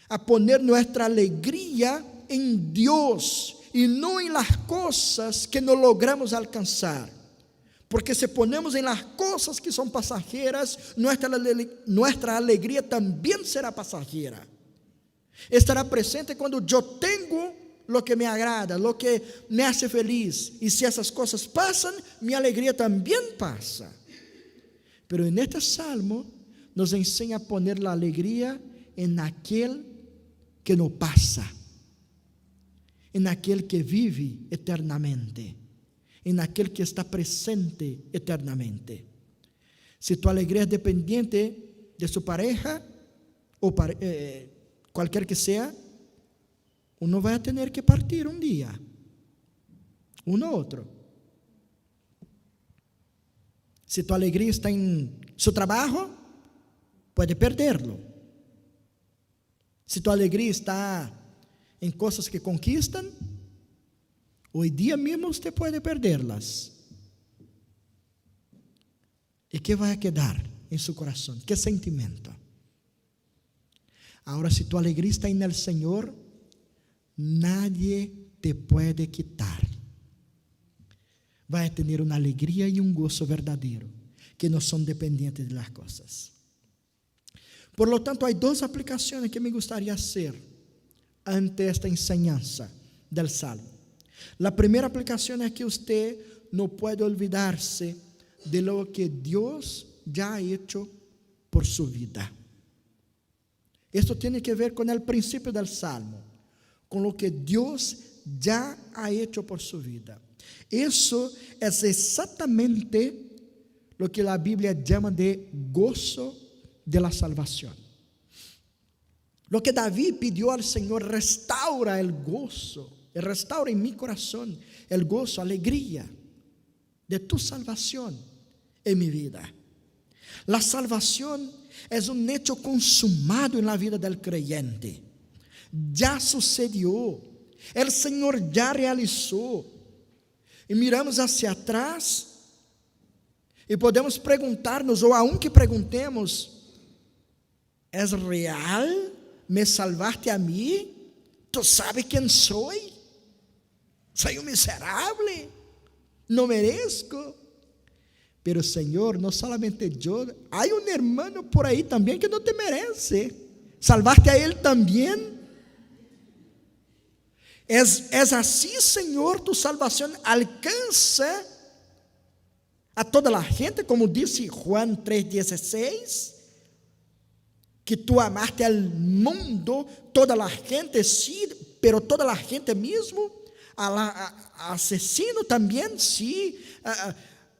a poner nuestra alegría en Dios y no en las cosas que no logramos alcanzar, porque si ponemos en las cosas que son pasajeras, nuestra alegría también será pasajera. Estará presente cuando yo tengo lo que me agrada, lo que me hace feliz, y si esas cosas pasan, mi alegría también pasa. Pero en este salmo nos enseña a poner la alegría en aquel que no pasa, en aquel que vive eternamente, en aquel que está presente eternamente. Si tu alegría es dependiente de su pareja o cualquier que sea, uno va a tener que partir un día, uno u otro. Si tu alegría está en su trabajo, puede perderlo. Si tu alegría está en cosas que conquistan, hoy día mismo usted puede perderlas. ¿Y qué va a quedar en su corazón? ¿Qué sentimiento? Ahora, si tu alegría está en el Señor, nadie te puede quitar. vai ter uma alegria e um gozo verdadeiro, que não são dependentes de las coisas. Por lo tanto, há duas aplicações que me gostaria hacer ante esta enseñanza del Salmo. La primeira aplicação é que você não pode olvidar-se de lo que Deus já ha hecho por su vida. Esto tiene que ver con el principio del Salmo, con lo que Dios ya ha hecho por su vida. Eso es exactamente lo que la Biblia llama de gozo de la salvación. Lo que David pidió al Señor: restaura el gozo, restaura en mi corazón el gozo, alegría de tu salvación en mi vida. La salvación es un hecho consumado en la vida del creyente. Ya sucedió. El Señor ya realizó. E miramos hacia atrás e podemos perguntar-nos, ou aunque perguntemos: ¿es real me salvaste a mí? ¿Tú sabes quién soy? Soy un miserable, no merezco. Pero Señor, no solamente yo, hay un hermano por ahí también que no te merece. ¿Salvaste a él también? Es así, Señor, tu salvación alcanza a toda la gente, como dice Juan 3:16, que tú amaste al mundo, toda la gente, sí, pero toda la gente mismo, al asesino también, sí,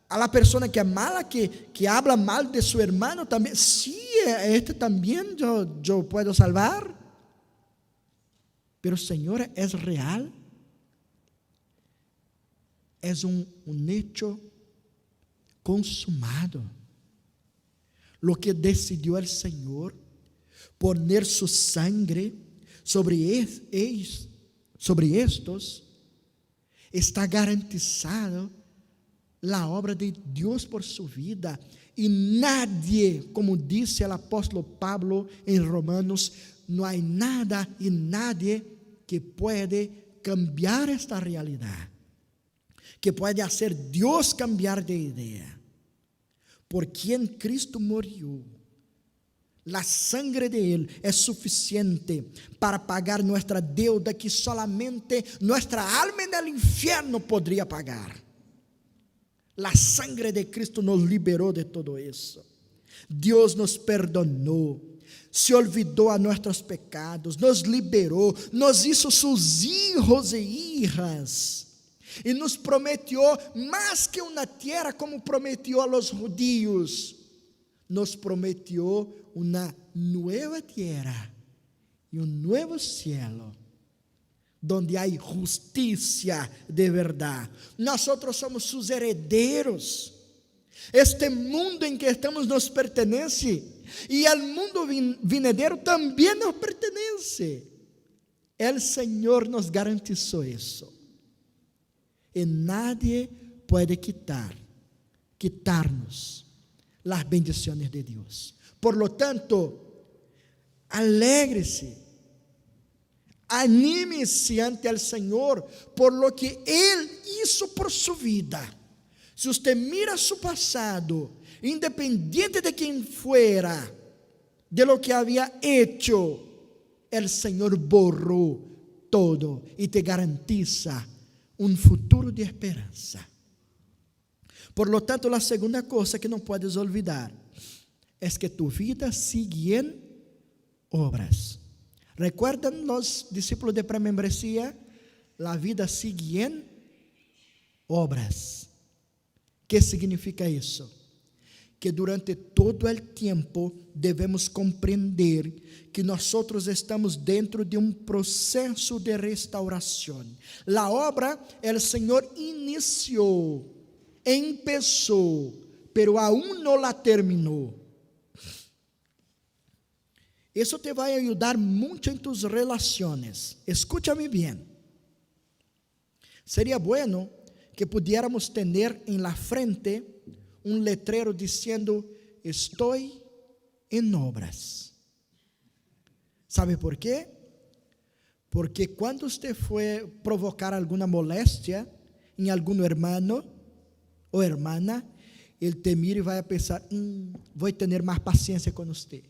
a la persona que es mala, que habla mal de su hermano también, sí, este también yo puedo salvar. Pero Señor, ¿es real? Es un hecho consumado. Lo que decidió el Señor, poner su sangre sobre estos, está garantizado la obra de Dios por su vida. Y nadie, como dice el apóstol Pablo en Romanos, no hay nada y nadie que puede cambiar esta realidad, que puede hacer Dios cambiar de idea. Por quien Cristo murió, la sangre de Él es suficiente para pagar nuestra deuda que solamente nuestra alma en el infierno podría pagar. La sangre de Cristo nos liberó de todo eso. Dios nos perdonó, se olvidou a nossos pecados, nos liberou, nos hizo sus hijos e hijas, e nos prometeu mais que uma terra, como prometeu a los judíos, nos prometeu uma nova terra e um novo cielo, donde há justiça de verdade. Nós somos sus herederos. Este mundo em que estamos nos pertenece, e o mundo vindouro também nos pertenece. O Senhor nos garantizou isso, e nadie pode quitarnos as bendições de Deus. Por lo tanto, alegre-se, anime-se ante o Senhor por lo que Ele hizo por sua vida. Se você mira su passado, independiente de quem fuera, de lo que había hecho, el Señor borró todo y te garantiza un futuro de esperanza. Por lo tanto, la segunda cosa que no puedes olvidar es que tu vida sigue en obras. ¿Recuerdan los discípulos de premembresía? La vida sigue en obras. ¿Qué significa isso? Que durante todo o tempo devemos compreender que nós estamos dentro de um processo de restauração. A obra, o Senhor iniciou, empezou, pero aún não la terminou. Isso te vai ajudar muito em tus relações. Escúchame bem. Seria bueno que pudiéramos ter em la frente um letrero dizendo: estou em obras. ¿Sabe por quê? Porque quando você for provocar alguma moléstia em algum hermano, ou hermana, ele te mira e vai pensar, vou ter mais paciência com você.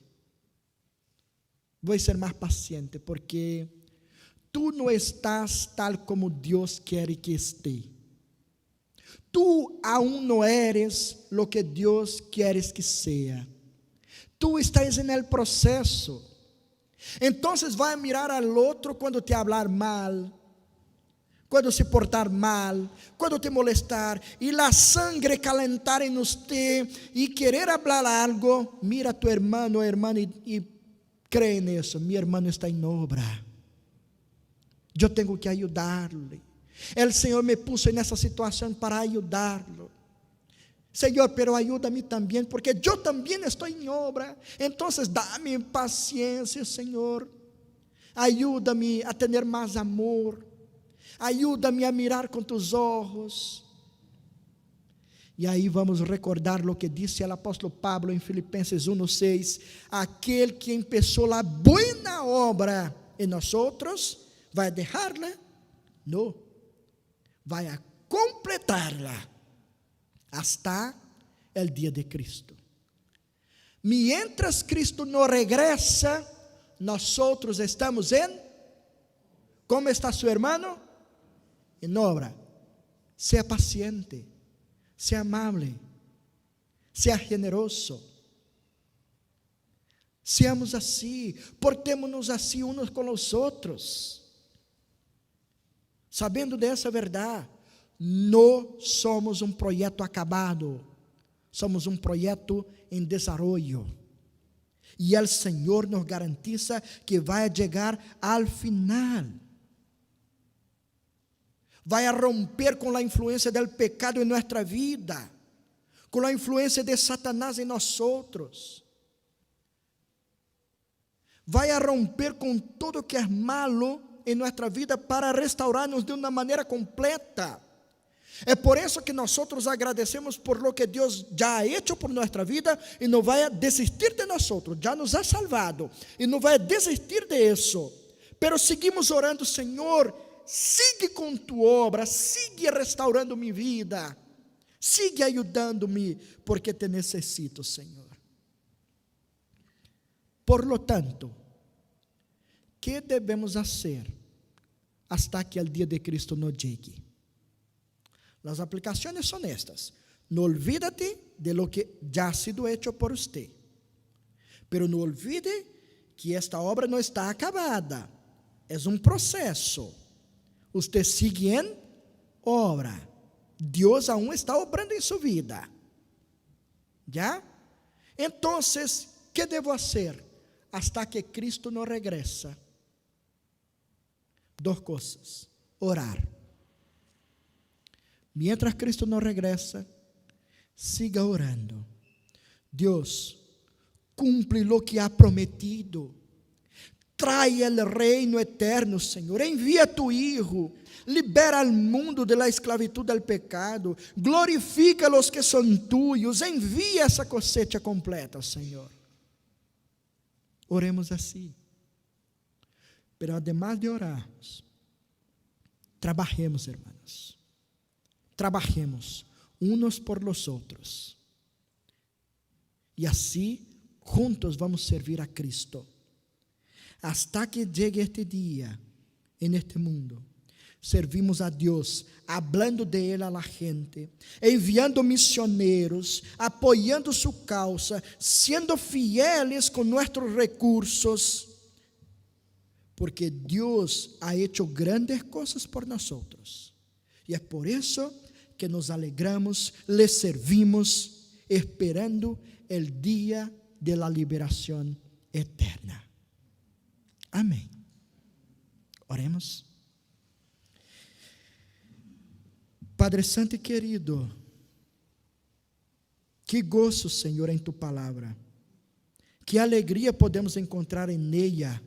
Vou ser mais paciente, porque tu não estás tal como Deus quer que esteja. Tu aún não eres lo que Deus quer que seja. Tu estás en el processo. Entonces vai mirar al outro quando te hablar mal, quando se portar mal, quando te molestar, e a sangre calentar em você, e querer hablar algo. Mira a tu hermano, hermana, e cree nisso. Mi hermano está em obra. Eu tenho que ajudar-lhe. O Senhor me puso nessa situação para ajudá-lo. Senhor, pero ajuda-me também, porque eu também estou em obra. Então, dá-me paciência, Senhor. Ajuda-me a ter mais amor. Ajuda-me a mirar com tus olhos. E aí vamos recordar o que disse o apóstolo Pablo em Filipenses 1:6: aquele que empezou a boa obra em nós vai deixá-la? Não, vai a completar-la hasta el dia de Cristo. Mientras Cristo não regresa, nós estamos em, como está su hermano? Em obra. Sea paciente, sea amable, sea generoso. Seamos assim, portémonos assim uns com os outros, sabendo dessa verdade. Não somos um projeto acabado, somos um projeto em desenvolvimento. E o Senhor nos garantiza que vai chegar ao final. Vai a romper com a influência do pecado em nossa vida, com a influência de Satanás em nós outros. Vai a romper com tudo que é malo em nossa vida para restaurar-nos de uma maneira completa. É por isso que nós agradecemos por lo que Deus já ha hecho por nossa vida e não vai desistir de nós, já nos ha salvado e não vai desistir de isso. Pero seguimos orando, Senhor, sigue com tua obra, sigue restaurando minha vida, sigue ajudando-me, porque te necessito, Senhor. Por lo tanto, que devemos fazer hasta que o dia de Cristo nos chegue? As aplicações são estas: não olvídate de lo que já ha sido hecho por usted, pero não olvide que esta obra não está acabada, é um processo. Usted sigue em obra. Deus aún está obrando em sua vida. ¿Ya? Então, ¿qué devo fazer hasta que Cristo não regresa? Duas coisas: orar. Mientras Cristo não regresa, siga orando. Deus, cumpre lo que ha prometido. Trae el reino eterno, Senhor. Envia tu Hijo. Libera al mundo de la esclavitud del pecado. Glorifica a los que são tuyos. Envia essa cosecha completa, Senhor. Oremos assim. Pero además de orarmos, trabajemos, hermanos. Trabajemos unos por los outros. E assim, juntos vamos servir a Cristo. Hasta que llegue este dia, en este mundo, servimos a Deus, hablando de Él a la gente, enviando misioneros, apoyando su causa, siendo fieles con nuestros recursos, porque Deus ha hecho grandes cosas por nosotros. E é por isso que nos alegramos, le servimos, esperando el dia de la liberación eterna. Amém. Oremos. Padre Santo e querido, que gozo, Senhor, em Tu palavra. Que alegria podemos encontrar em ella,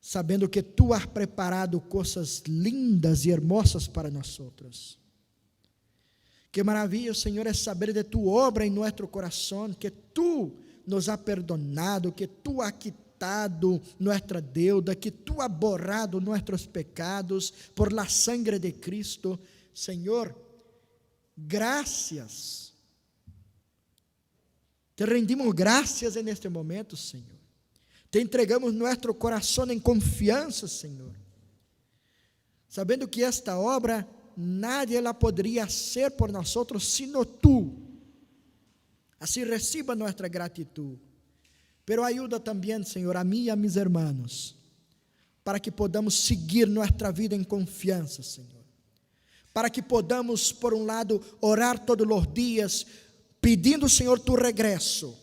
sabendo que Tu has preparado coisas lindas e hermosas para nós outros. Que maravilha, Senhor, é saber de Tu obra em nosso coração, que Tu nos has perdonado, que Tu has quitado nuestra deuda, que Tu has borrado nuestros pecados por la sangre de Cristo. Senhor, gracias. Te rendimos gracias en este momento, Señor. Te entregamos nuestro corazón en confianza, Señor. Sabendo que esta obra nadie la podría hacer por nosotros sino tú. Así reciba nuestra gratitud. Pero ayuda también, Señor, a mí y a mis hermanos, para que podamos seguir nuestra vida en confianza, Señor. Para que podamos, por un lado, orar todos los días, pedindo, Senhor, tu regresso,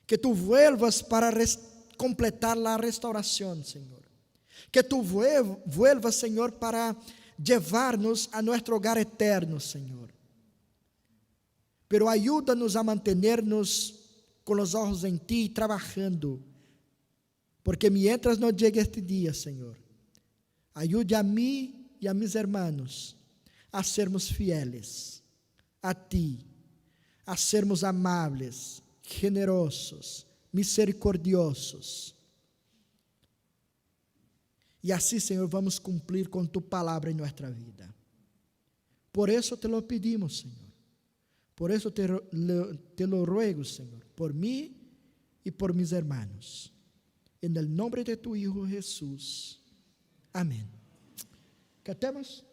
que tu vuelvas para completar a restauração, Senhor, que tu vuelvas, Senhor, para llevar-nos a nosso hogar eterno, Senhor, pero ayúdanos a mantenernos com os olhos em ti, trabalhando, porque mientras não chegue este dia, Senhor, ajude a mim e a mis hermanos a sermos fieles a ti, a sermos amáveis, generosos, misericordiosos. E assim, Senhor, vamos cumprir com tu palavra em nossa vida. Por isso te lo pedimos, Senhor. Por isso te lo ruego, Senhor, por mim e por mis hermanos. En el nombre de tu Hijo Jesús. Amém. Cantemos.